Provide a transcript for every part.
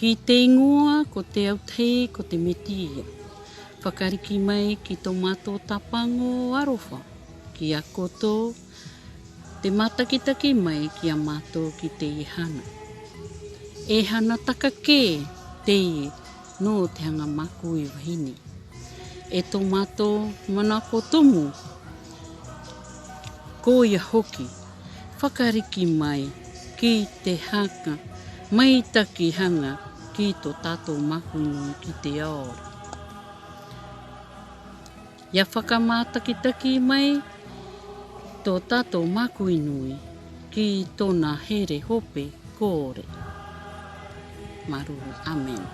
Ki te ingoa, ko te autei, ko te metia. Whakariki mai ki tō mātou tapango arofa. Ki a koto, te matakitaki mai ki a mātou ki te ihana. E hana taka kē, te no te hanga maku I wahine. E tō mātou mana kotomu, ko ia hoki, whakariki mai ki te haka, mai taki hanga ki tō tātou makunui ki te aora. Ia whakamātakitaki mai tō tātou makuinui ki tōna here hope kōre. Maruru, amen.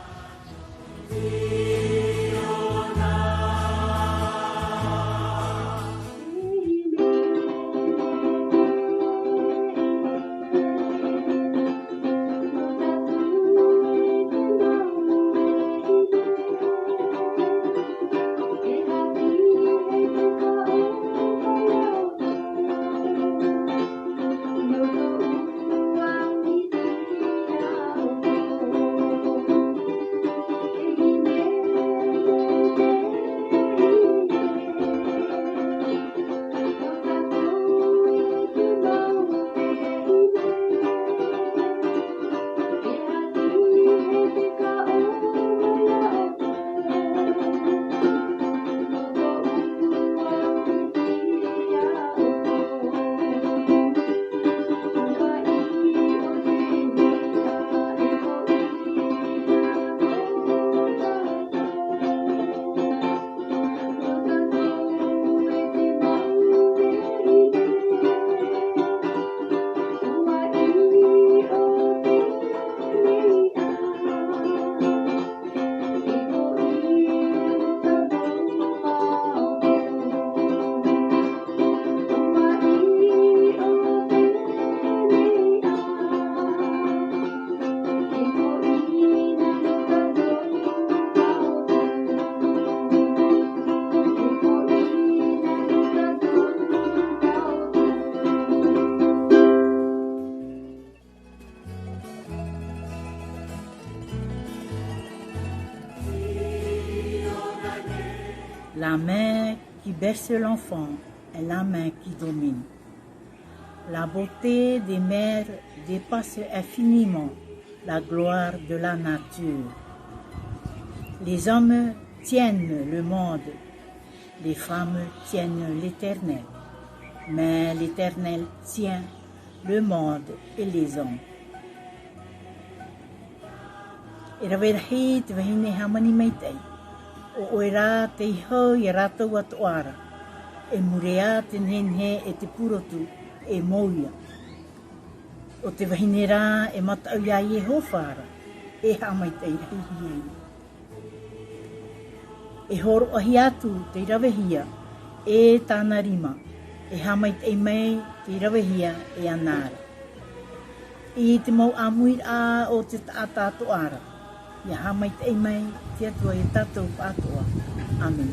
La main qui berce l'enfant est la main qui domine. La beauté des mères dépasse infiniment la gloire de la nature. Les hommes tiennent le monde, les femmes tiennent l'Éternel, mais l'Éternel tient le monde et les hommes. O oera te iho I rātou atoara, e murea te nenhe e te purotu e mouia. O te wahine rā e matau ia I e hofara, e hamai te irahi. E horo ahi atu te irawehia e tāna rima, e hamai te mei te irawehia e anara. I te mau amuir a o te taata atoara, ia hamai te mei te atua I tātou pātoa. Amen.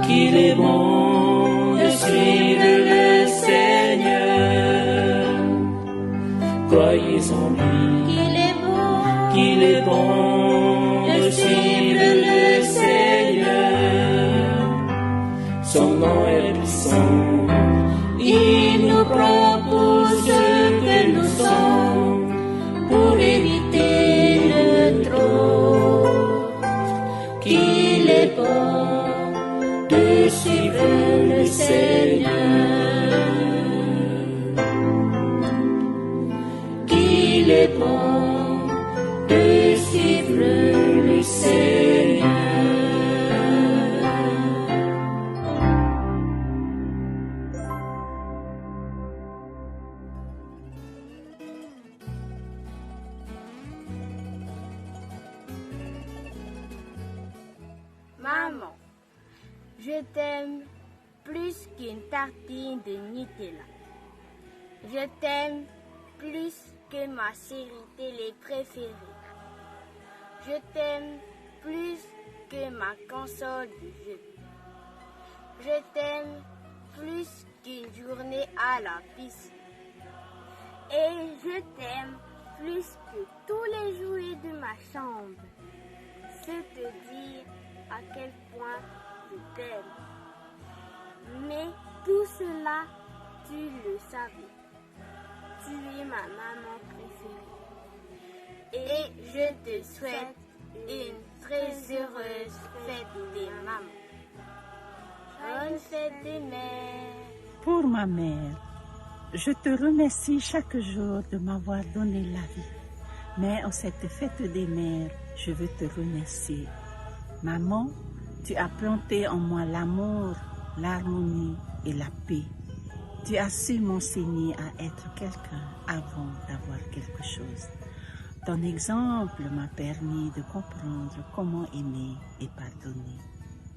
Qu'il est bon de suivre le Seigneur. Croyez en lui. Qu'il est bon de suivre le Seigneur. Son nom est puissant. Il nous propose est bon de suivre le Seigneur. Maman, je t'aime plus qu'une tartine de Nutella. Je t'aime plus que ma série télé préférée. Je t'aime plus que ma console de jeu. Je t'aime plus qu'une journée à la piscine. Et je t'aime plus que tous les jouets de ma chambre. C'est te dire à quel point je t'aime. Mais tout cela, tu le savais. Tu es ma maman préférée. Et je te souhaite une très heureuse fête des mamans. Bonne fête des mères. Pour ma mère, je te remercie chaque jour de m'avoir donné la vie. Mais en cette fête des mères, je veux te remercier. Maman, tu as planté en moi l'amour, l'harmonie et la paix. Tu as su m'enseigner à être quelqu'un avant d'avoir quelque chose. Ton exemple m'a permis de comprendre comment aimer et pardonner.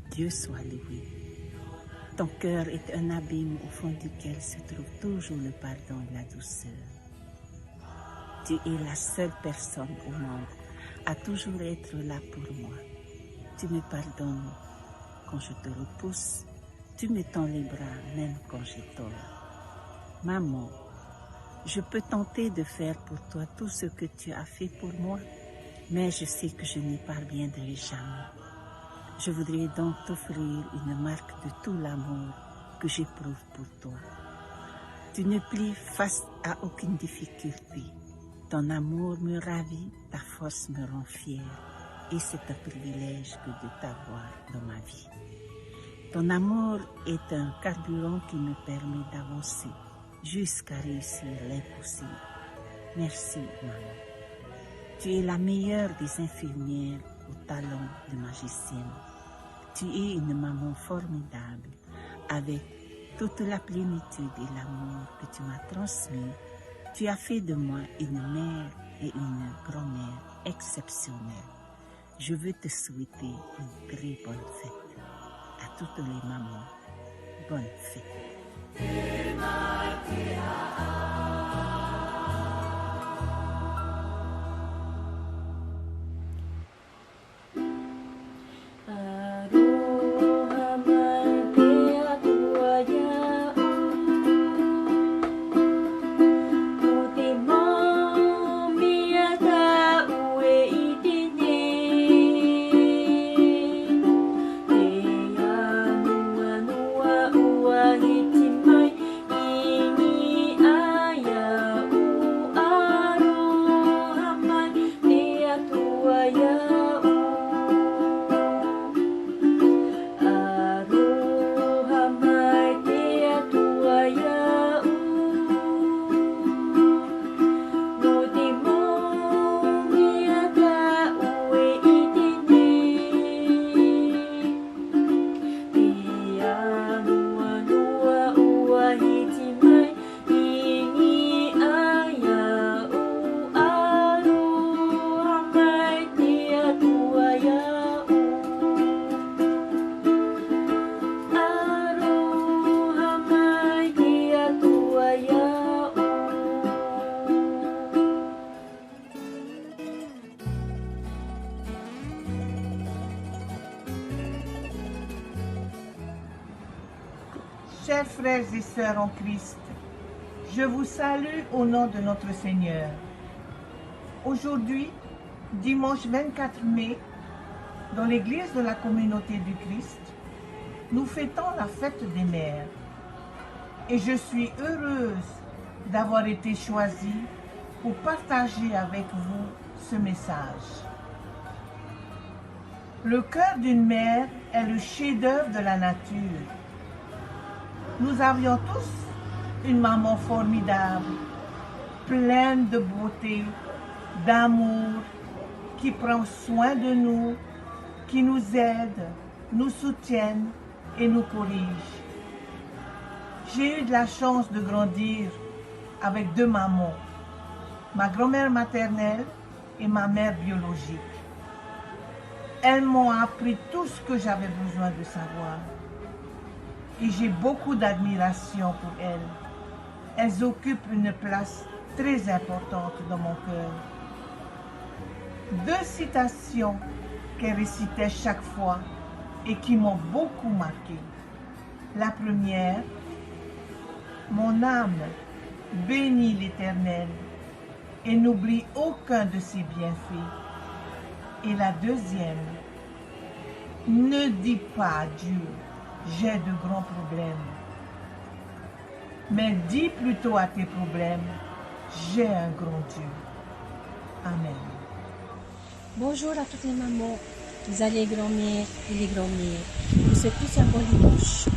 Dieu soit loué. Ton cœur est un abîme au fond duquel se trouve toujours le pardon et la douceur. Tu es la seule personne au monde à toujours être là pour moi. Tu me pardonnes quand je te repousse. Tu me tends les bras même quand j'ai tort. Maman, je peux tenter de faire pour toi tout ce que tu as fait pour moi, mais je sais que je n'y parviendrai jamais. Je voudrais donc t'offrir une marque de tout l'amour que j'éprouve pour toi. Tu ne plies face à aucune difficulté. Ton amour me ravit, ta force me rend fière, et c'est un privilège que de t'avoir dans ma vie. Ton amour est un carburant qui me permet d'avancer jusqu'à réussir l'impossible. Merci, maman. Tu es la meilleure des infirmières au talent de magicienne. Tu es une maman formidable avec toute la plénitude et l'amour que tu m'as transmis. Tu as fait de moi une mère et une grand-mère exceptionnelles. Je veux te souhaiter une très bonne fête. À toutes les mamans, bonne fête. Chers frères et sœurs en Christ, je vous salue au nom de notre Seigneur. Aujourd'hui, dimanche 24 mai, dans l'église de la communauté du Christ, nous fêtons la fête des mères. Et je suis heureuse d'avoir été choisie pour partager avec vous ce message. Le cœur d'une mère est le chef-d'œuvre de la nature. Nous avions tous une maman formidable, pleine de beauté d'amour, qui prend soin de nous, qui nous aide, nous soutienne et nous corrige. J'ai eu de la chance de grandir avec deux mamans, ma grand-mère maternelle et ma mère biologique. Elles m'ont appris tout ce que j'avais besoin de savoir. Et j'ai beaucoup d'admiration pour elles. Elles occupent une place très importante dans mon cœur. Deux citations qu'elles récitaient chaque fois et qui m'ont beaucoup marqué. La première, « Mon âme bénit l'Éternel et n'oublie aucun de ses bienfaits. » Et la deuxième, « Ne dis pas à Dieu, j'ai de grands problèmes, mais dis plutôt à tes problèmes, j'ai un grand Dieu. » Amen. Bonjour à toutes les mamans, vous allez les grands-mères et les grands-mères. Je vous souhaite tous un bon dimanche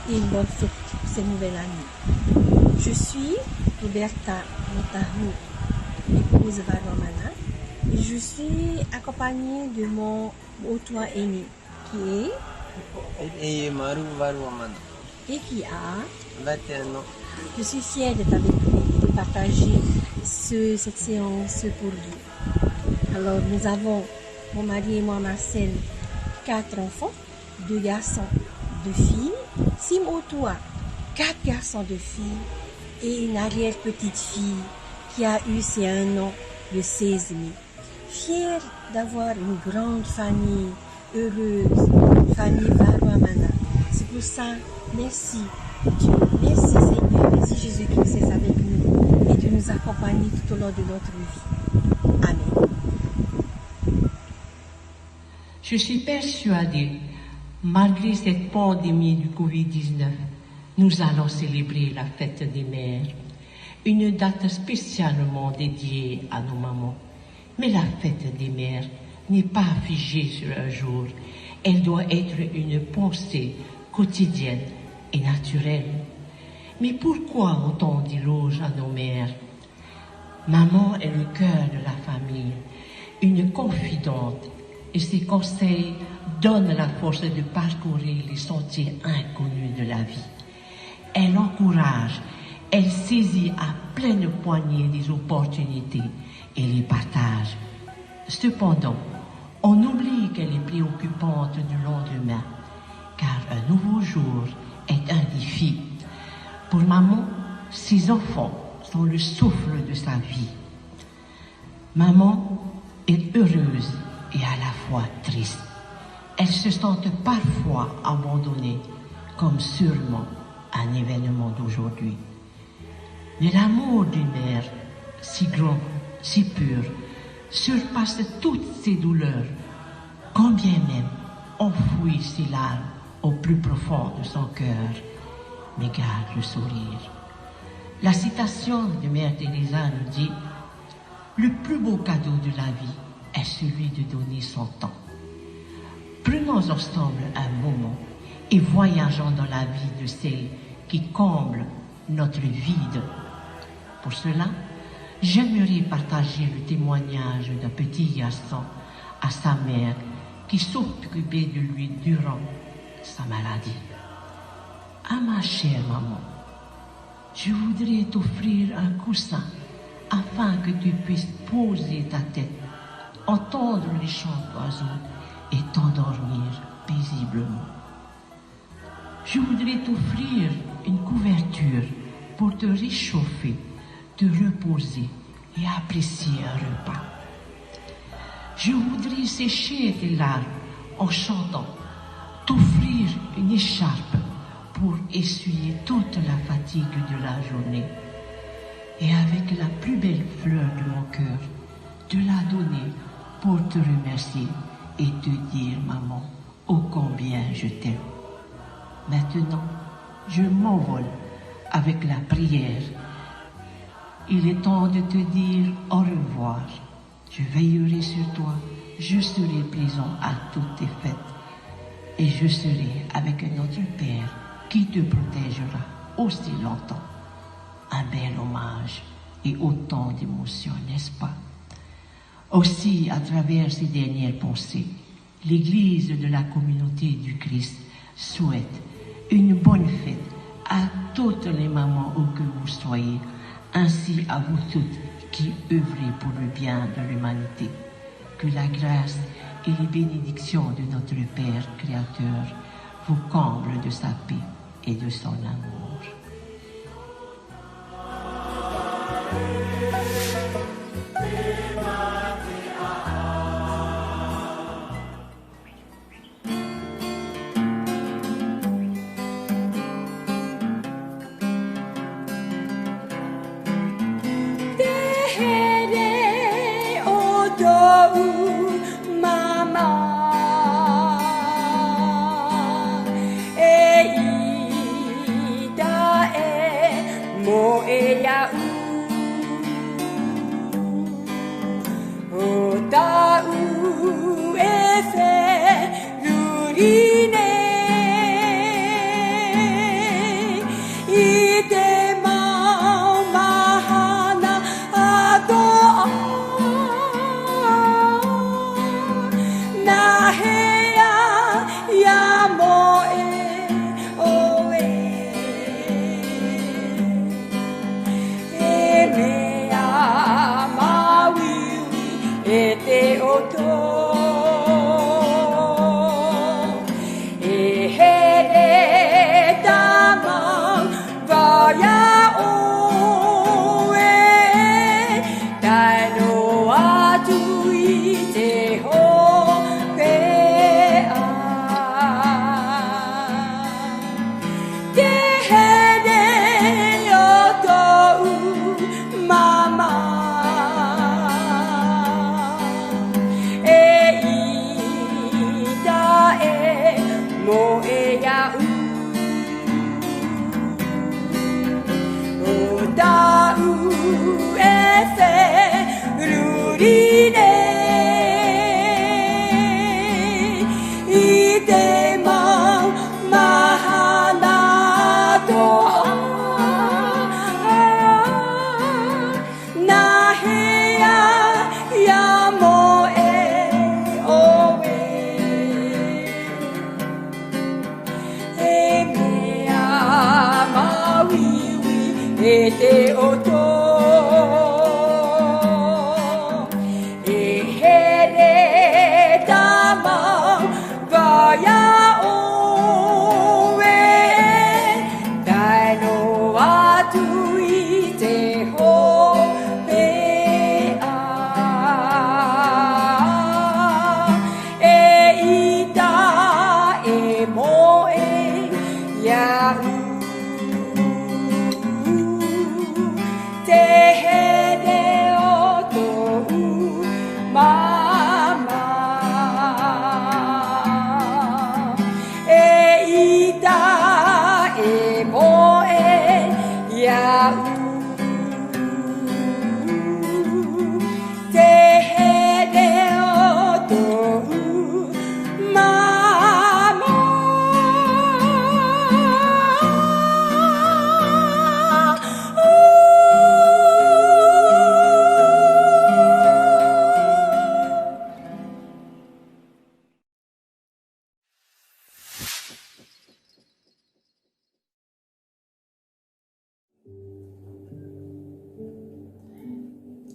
et une bonne fête pour cette nouvelle année. Je suis Roberta Montahu, épouse Varwamana, et je suis accompagnée de mon autre aîné qui est Maru Varwamana et qui a 21 ans. Je suis fière d'être avec lui et de partager cette séance pour lui. Alors nous avons, mon mari et moi Marcel, 4 enfants, 2 garçons, 2 filles, Sim Otoa, 4 garçons, 2 filles et une arrière-petite-fille qui a eu ses 1 an le 16 mai. Fière d'avoir une grande famille heureuse, une famille Varwamana. C'est pour ça, merci Dieu, merci Seigneur, merci Jésus-Christ est avec nous et de nous accompagner tout au long de notre vie. Amen. Je suis persuadée, malgré cette pandémie du Covid-19, nous allons célébrer la fête des mères, une date spécialement dédiée à nos mamans. Mais la fête des mères n'est pas figée sur un jour, elle doit être une pensée quotidienne et naturelle. Mais pourquoi autant d'éloges à nos mères? Maman est le cœur de la famille, une confidente, et ses conseils donnent la force de parcourir les sentiers inconnus de la vie. Elle encourage, elle saisit à pleine poignée des opportunités et les partage. Cependant, on oublie qu'elle est préoccupante du lendemain, car un nouveau jour est un défi. Pour maman, ses enfants sont le souffle de sa vie. Maman est heureuse et à la fois triste. Elle se sent parfois abandonnée, comme sûrement un événement d'aujourd'hui. Mais l'amour d'une mère, si grand, si pur, surpasse toutes ses douleurs, combien même enfouit ses larmes au plus profond de son cœur, mais garde le sourire. La citation de Mère Teresa nous dit « Le plus beau cadeau de la vie est celui de donner son temps. » Prenons ensemble un moment et voyageons dans la vie de celle qui comble notre vide. Pour cela, j'aimerais partager le témoignage d'un petit garçon à sa mère qui s'occupait de lui durant sa maladie. « Ah ma chère maman, je voudrais t'offrir un coussin afin que tu puisses poser ta tête, entendre les chants d'oiseaux et t'endormir paisiblement. Je voudrais t'offrir une couverture pour te réchauffer, te reposer et apprécier un repas. Je voudrais sécher tes larmes en chantant, t'offrir une écharpe pour essuyer toute la fatigue de la journée et avec la plus belle fleur de mon cœur, te la donner pour te remercier et te dire, maman, ô combien je t'aime. Maintenant, je m'envole avec la prière. Il est temps de te dire au revoir. Je veillerai sur toi, je serai présent à toutes tes fêtes et je serai avec notre Père qui te protégera aussi longtemps. Un bel hommage et autant d'émotions, n'est-ce pas? Aussi, à travers ces dernières pensées, l'Église de la communauté du Christ souhaite une bonne fête à toutes les mamans où que vous soyez, ainsi à vous toutes qui œuvrez pour le bien de l'humanité. Que la grâce et les bénédictions de notre Père Créateur vous comblent de sa paix et de son amour.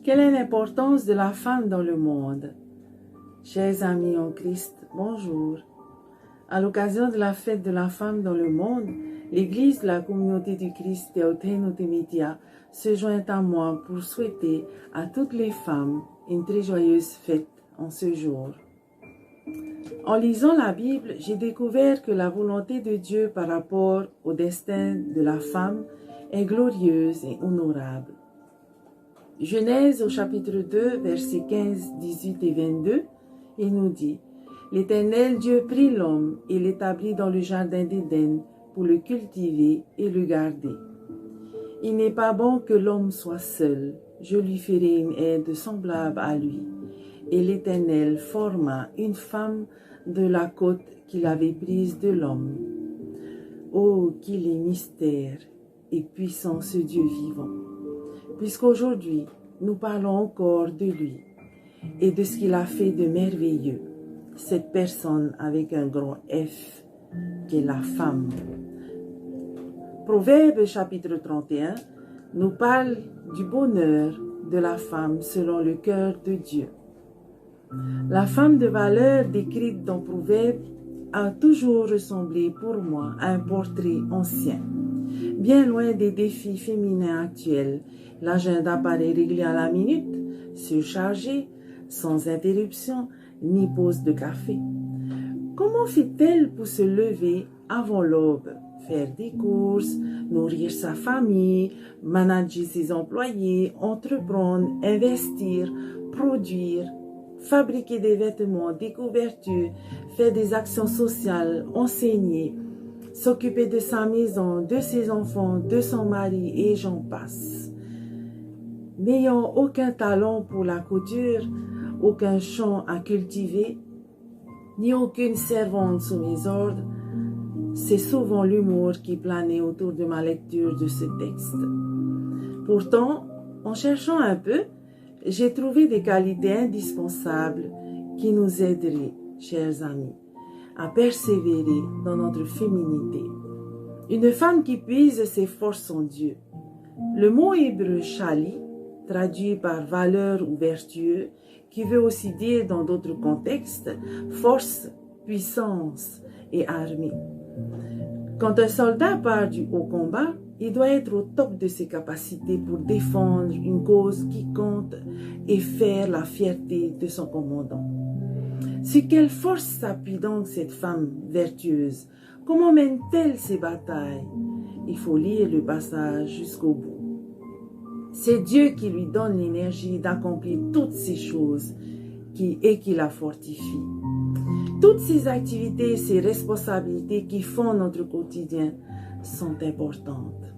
Quelle est l'importance de la femme dans le monde? Chers amis en Christ, bonjour. À l'occasion de la fête de la femme dans le monde, l'Église de la communauté du Christ Théothénotémétia se joint à moi pour souhaiter à toutes les femmes une très joyeuse fête en ce jour. En lisant la Bible, j'ai découvert que la volonté de Dieu par rapport au destin de la femme est glorieuse et honorable. Genèse au chapitre 2, versets 15, 18 et 22, il nous dit « L'Éternel Dieu prit l'homme et l'établit dans le jardin d'Éden pour le cultiver et le garder. Il n'est pas bon que l'homme soit seul, je lui ferai une aide semblable à lui. Et l'Éternel forma une femme de la côte qu'il avait prise de l'homme. Oh, qu'il est mystère et puissant ce Dieu vivant! Puisqu'aujourd'hui, nous parlons encore de lui. et de ce qu'il a fait de merveilleux. Cette personne avec un grand F, qui est la femme. Proverbe chapitre 31 nous parle du bonheur de la femme selon le cœur de Dieu. La femme de valeur décrite dans Proverbe a toujours ressemblé pour moi à un portrait ancien. Bien loin des défis féminins actuels, l'agenda paraît réglé à la minute, surchargé, sans interruption ni pause de café. Comment fait-elle pour se lever avant l'aube, faire des courses, nourrir sa famille, manager ses employés, entreprendre, investir, produire, fabriquer des vêtements, des couvertures, faire des actions sociales, enseigner, s'occuper de sa maison, de ses enfants, de son mari et j'en passe. N'ayant aucun talent pour la couture, aucun champ à cultiver, ni aucune servante sous mes ordres, c'est souvent l'humour qui planait autour de ma lecture de ce texte. Pourtant, en cherchant un peu, j'ai trouvé des qualités indispensables qui nous aideraient, chers amis, à persévérer dans notre féminité. Une femme qui puise ses forces en Dieu. Le mot hébreu chali, traduit par valeur ou vertueux, qui veut aussi dire dans d'autres contextes force, puissance et armée. Quand un soldat part au combat, il doit être au top de ses capacités pour défendre une cause qui compte et faire la fierté de son commandant. Sur quelle force s'appuie donc cette femme vertueuse? Comment mène-t-elle ses batailles? Il faut lire le passage jusqu'au bout. C'est Dieu qui lui donne l'énergie d'accomplir toutes ces choses et qui la fortifie. Toutes ces activités et ces responsabilités qui font notre quotidien sont importantes.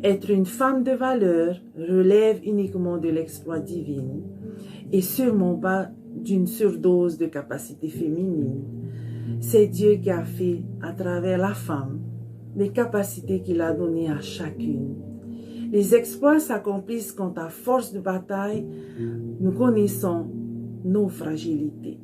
Être une femme de valeur relève uniquement de l'exploit divin et sûrement pas d'une surdose de capacité féminine. C'est Dieu qui a fait à travers la femme les capacités qu'il a données à chacune. Les exploits s'accomplissent quand à force de bataille, nous connaissons nos fragilités.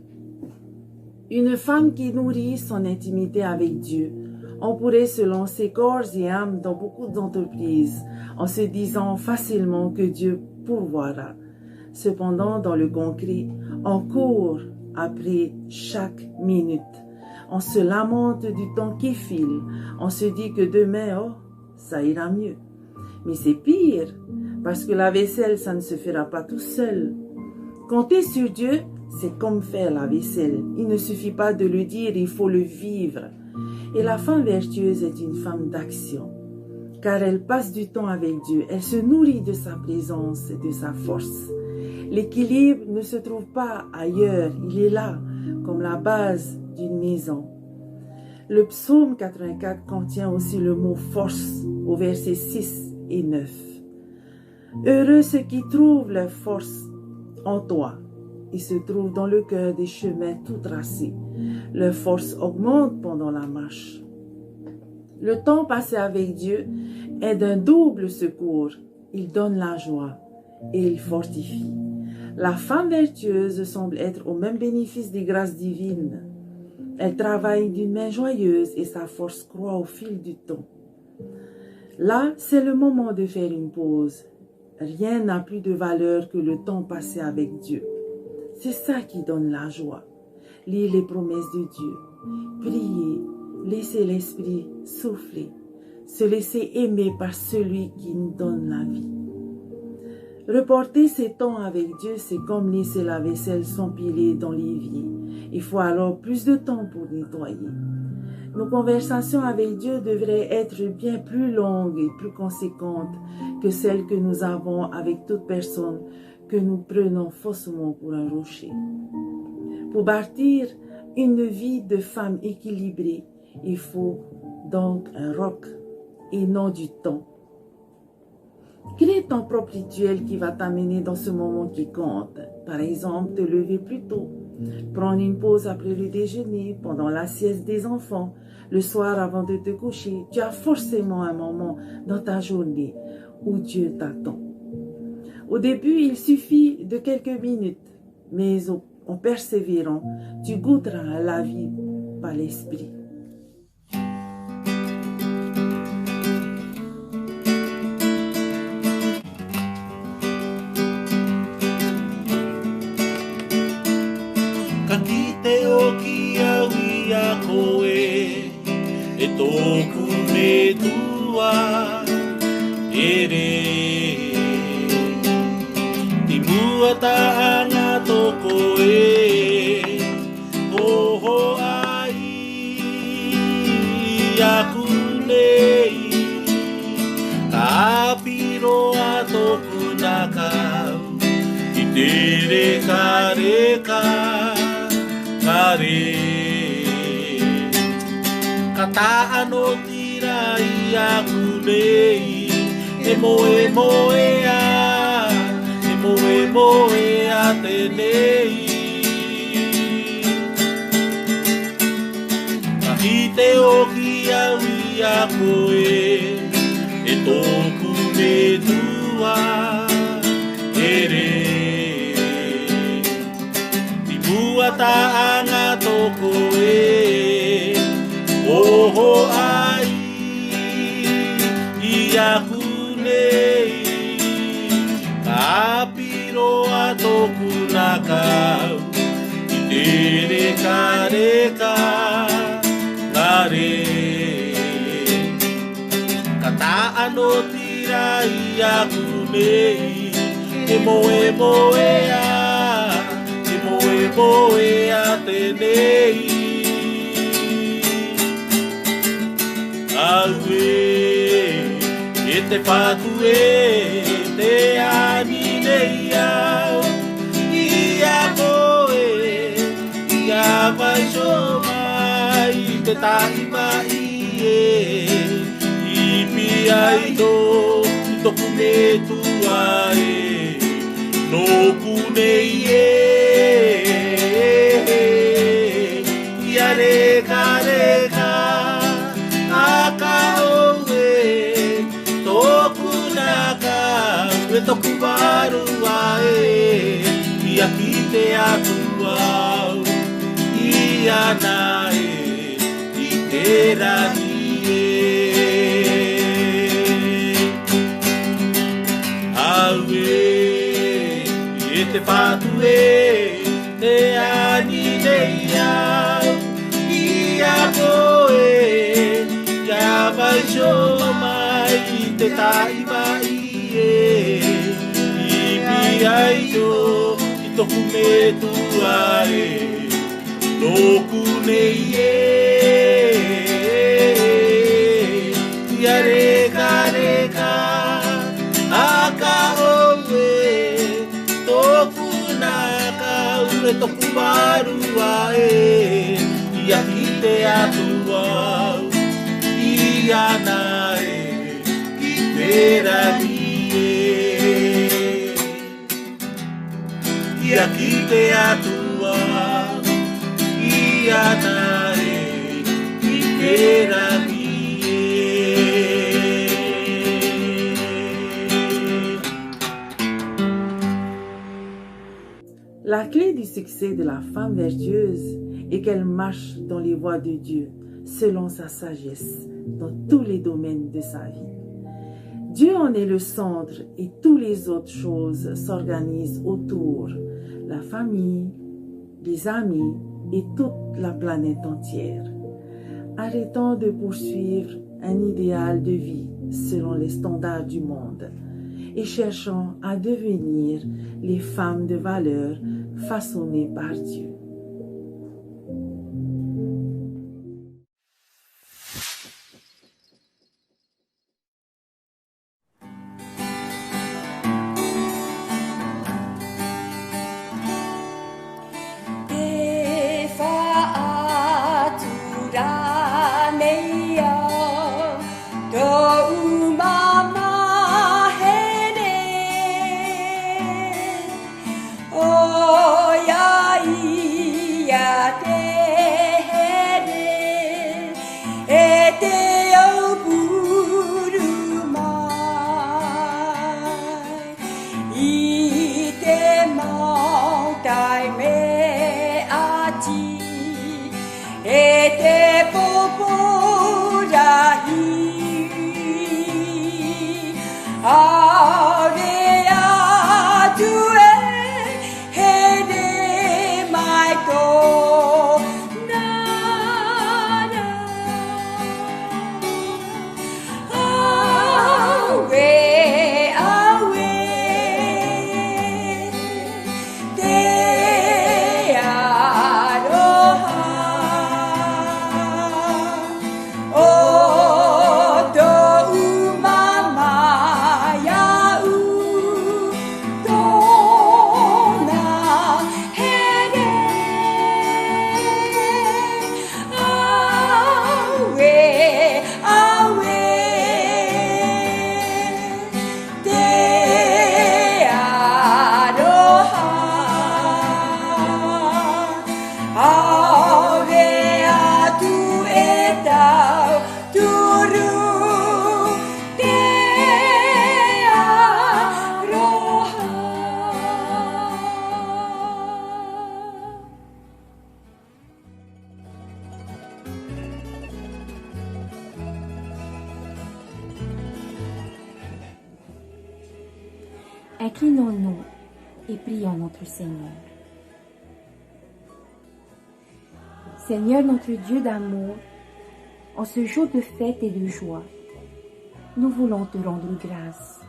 Une femme qui nourrit son intimité avec Dieu, on pourrait se lancer corps et âme dans beaucoup d'entreprises en se disant facilement que Dieu pourvoira. Cependant, dans le concret, on court après chaque minute. On se lamente du temps qui file. On se dit que demain, oh, ça ira mieux. Mais c'est pire, parce que la vaisselle, ça ne se fera pas tout seul. Compter sur Dieu, c'est comme faire la vaisselle. Il ne suffit pas de le dire, il faut le vivre. Et la femme vertueuse est une femme d'action, car elle passe du temps avec Dieu. Elle se nourrit de sa présence et de sa force. L'équilibre ne se trouve pas ailleurs, il est là, comme la base d'une maison. Le psaume 84 contient aussi le mot force au verset 6 et 9. Heureux ceux qui trouvent leur force en toi. Ils se trouvent dans le cœur des chemins tout tracés. Leur force augmente pendant la marche. Le temps passé avec Dieu est d'un double secours. Il donne la joie et il fortifie. La femme vertueuse semble être au même bénéfice des grâces divines. Elle travaille d'une main joyeuse et sa force croît au fil du temps. Là, c'est le moment de faire une pause. Rien n'a plus de valeur que le temps passé avec Dieu. C'est ça qui donne la joie. Lire les promesses de Dieu, prier, laisser l'esprit souffler, se laisser aimer par celui qui nous donne la vie. Reporter ces temps avec Dieu, c'est comme laisser la vaisselle s'empiler dans l'évier. Il faut alors plus de temps pour nettoyer. Nos conversations avec Dieu devraient être bien plus longues et plus conséquentes que celles que nous avons avec toute personne que nous prenons faussement pour un rocher. Pour bâtir une vie de femme équilibrée, il faut donc un roc et non du temps. Crée ton propre rituel qui va t'amener dans ce moment qui compte. Par exemple, te lever plus tôt, prendre une pause après le déjeuner, pendant la sieste des enfants, le soir avant de te coucher. Tu as forcément un moment dans ta journée où Dieu t'attend. Au début, il suffit de quelques minutes. mais en persévérant, tu goûteras la vie par l'Esprit. E tōku me tua e re Ti mua taanga tōko e Toho ai aku nei Ka piro a tōku na kau I te reka ka re Kata ano tirai aku nei E moe a te nei Kahi te oki au I aku E tōku me tua e re Ti mua taanga tōko Oho ai I aku nei Ka piro a tōku na kau I te reka ngā re Ka ano tirai aku nei E moe a te nei E te whatu te ani nei au I a koe I a vai so mai Te taiwa I pia I toku me tua Noku nei I a reka Aka oe Tōku naka E tōku warua I a ki te atua I ana I te rahi Au E te whatu Te ani nei au I a koe Ia vai so mai te taiwa I pia I toku me tua Noku nei Ia reka Aka oe Toku naka Ure toku warua Ia ki te atua I ana I te rahi I a ki te atua I ana I te rahi La clé du succès de la femme vertueuse est qu'elle marche dans les voies de Dieu selon sa sagesse dans tous les domaines de sa vie. Dieu en est le centre et toutes les autres choses s'organisent autour. La famille, les amis et toute la planète entière. Arrêtons de poursuivre un idéal de vie selon les standards du monde et cherchons à devenir les femmes de valeur façonnées par Dieu. Oh, yeah. Inclinons-nous et prions notre Seigneur. Seigneur notre Dieu d'amour, en ce jour de fête et de joie, nous voulons te rendre grâce,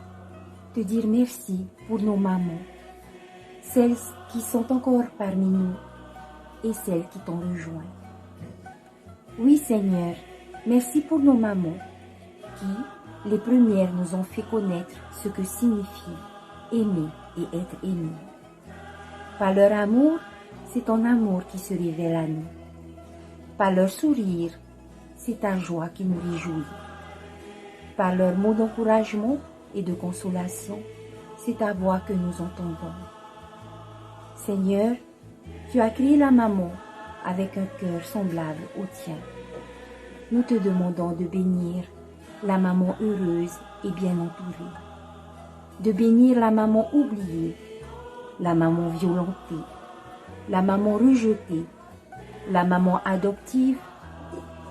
te dire merci pour nos mamans, celles qui sont encore parmi nous et celles qui t'ont rejoint. Oui Seigneur, merci pour nos mamans qui, les premières, nous ont fait connaître ce que signifie aimer et être aimé. Par leur amour, c'est ton amour qui se révèle à nous. Par leur sourire, c'est ta joie qui nous réjouit. Par leurs mots d'encouragement et de consolation, c'est ta voix que nous entendons. Seigneur, tu as créé la maman avec un cœur semblable au tien. Nous te demandons de bénir la maman heureuse et bien entourée, de bénir la maman oubliée, la maman violentée, la maman rejetée, la maman adoptive,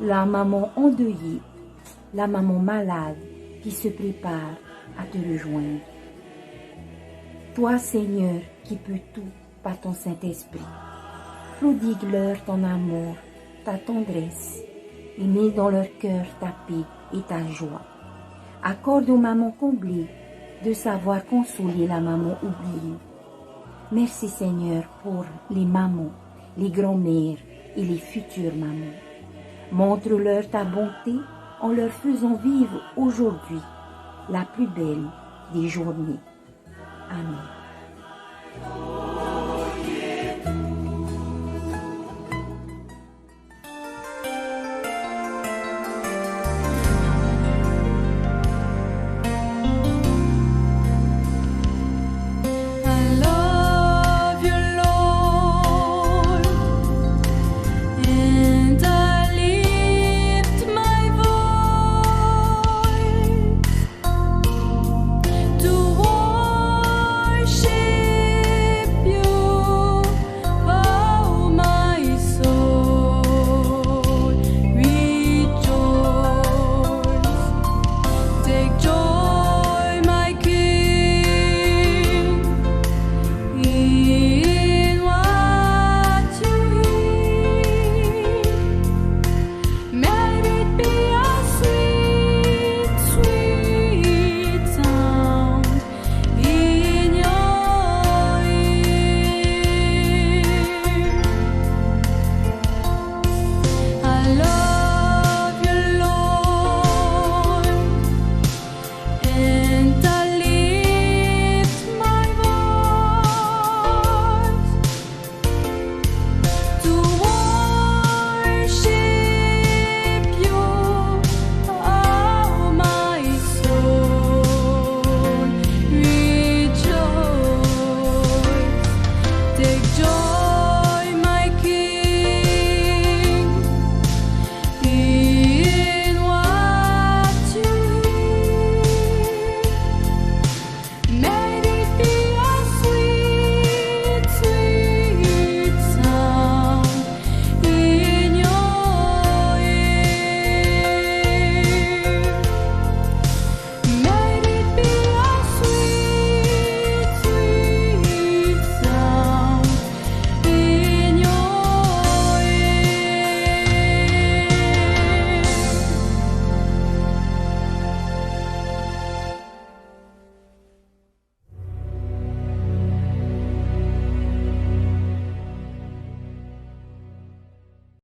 la maman endeuillée, la maman malade qui se prépare à te rejoindre. Toi, Seigneur, qui peux tout par ton Saint-Esprit, prodigue-leur ton amour, ta tendresse, et mets dans leur cœur ta paix et ta joie. Accorde aux mamans comblées de savoir consoler la maman oubliée. Merci Seigneur pour les mamans, les grand-mères et les futures mamans. Montre-leur ta bonté en leur faisant vivre aujourd'hui la plus belle des journées. Amen.